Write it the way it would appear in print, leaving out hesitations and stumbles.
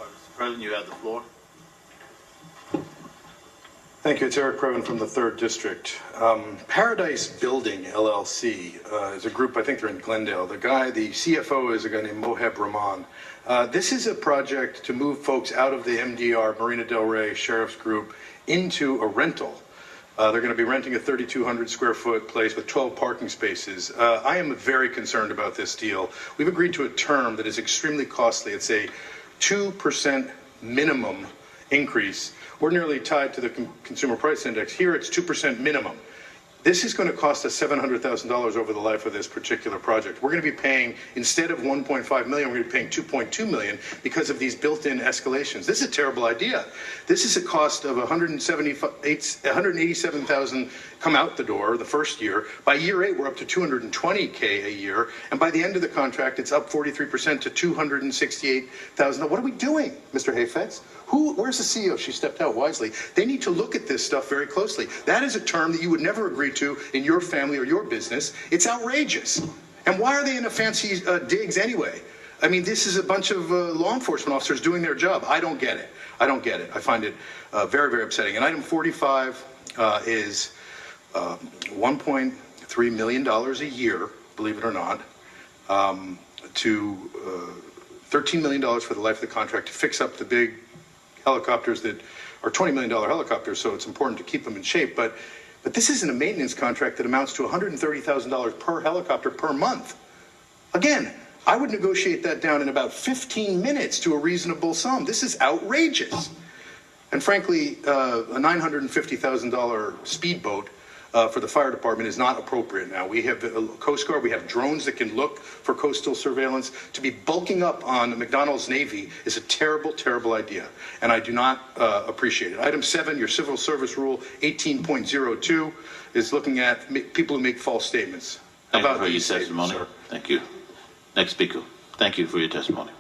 Mr. Previn, you have the floor. Thank you. It's Eric Previn from the 3rd District. Paradise Building, LLC, is a group, I think they're in Glendale. The CFO is a guy named Moheb Rahman. This is a project to move folks out of the MDR, Marina Del Rey Sheriff's Group, into a rental. They're going to be renting a 3,200 square foot place with 12 parking spaces. I am very concerned about this deal. We've agreed to a term that is extremely costly. It's a 2% minimum increase, ordinarily tied to the consumer price index. Here it's 2% minimum. This is going to cost us $700,000 over the life of this particular project. We're going to be paying, instead of $1.5 million, we're going to be paying $2.2 million because of these built-in escalations. This is a terrible idea. This is a cost of $187,000 come out the door the first year. By year 8, we're up to $220K a year, and by the end of the contract, it's up 43% to $268,000. What are we doing, Mr. Heifetz? Where's the CEO? She stepped out wisely. They need to look at this stuff very closely. That is a term that you would never agree to in your family or your business. It's outrageous. And why are they in a fancy digs anyway? I mean, this is a bunch of law enforcement officers doing their job. I don't get it. I don't get it. I find it very, very upsetting. And item 45 is $1.3 million a year, believe it or not, to $13 million for the life of the contract to fix up the big helicopters that are $20 million helicopters, so it's important to keep them in shape. But this isn't a maintenance contract that amounts to $130,000 per helicopter per month. Again, I would negotiate that down in about 15 minutes to a reasonable sum. This is outrageous. And frankly, a $950,000 speedboat for the fire department is not appropriate now. We have the Coast Guard, we have drones that can look for coastal surveillance. To be bulking up on McDonald's Navy is a terrible, terrible idea, and I do not appreciate it. Item 7, your Civil Service Rule 18.02 is looking at people who make false statements. Thank you for your testimony. Thank you. Next speaker. Thank you for your testimony.